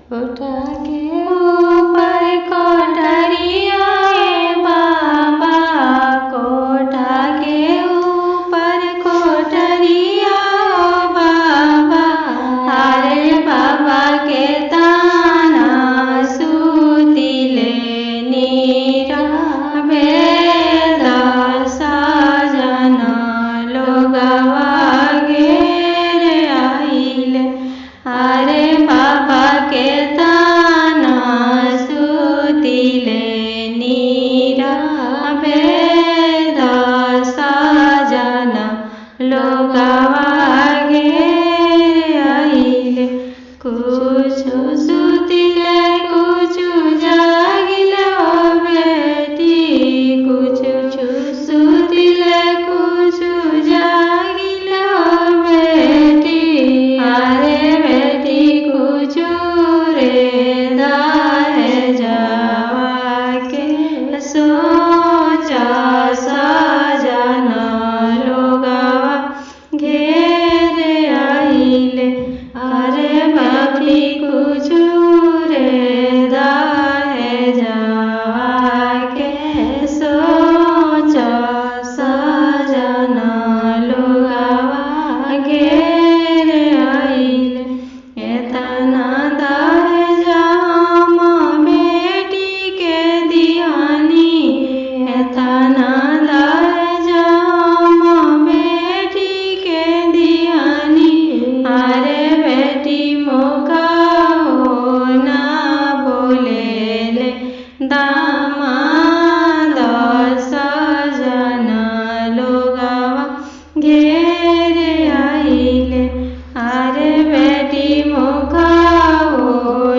उठा के ऊपर कोठरिया बाबा, कोठा के ऊपर कोठरिया बाबा, अरे बाबा के ताना सुतिले नीरा वेद साजना लोगवा घेर आइले, अरे बाबा के ताना सुतिले नीरा वेद साजना लोगवा घेर आइले। कुछ सुतिले कुछ जागिले बेटी, कुछ सुतिले कुछ जागिले बेटी, अरे बेटी कुछ रे दाहे जावा के सोचा सजना लोगवा घेर आइले, अरे बापी कुछ रे दाहे जावा के सोचा सजना लोगवा घेर आइले। एतना दाहे जामा बेटी के दियानी, एतना दाहे जामा बेटी के दियानी, अरे बेटी मौका हो ना बोलेले दामाद सजना लोगवा घेर आइले, अरे बेटी मौका हो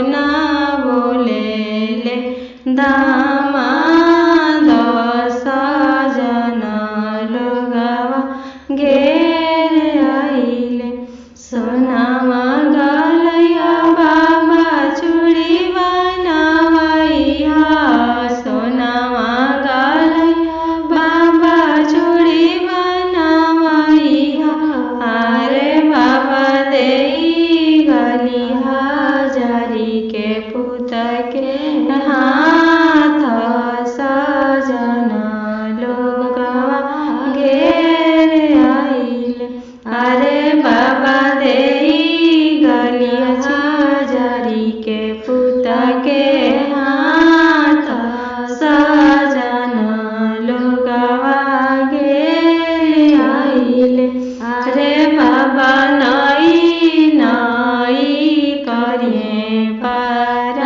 ना बोलेले दामाद सजना लोगवा घेर आइले। सोनामा गलैया बाबा चूड़ी बनवैया, सोनामा गलैया बाबा चूड़ी बनवैया, अरे बाबा देई गली हाजरी के पुत के हाथ सजना लोगवा घेर आइले, अरे बाबा देई गली हाजरी के पुत के हाथ सजना लोगवा घेर आइले, अरे बाबा नई नई करिए पर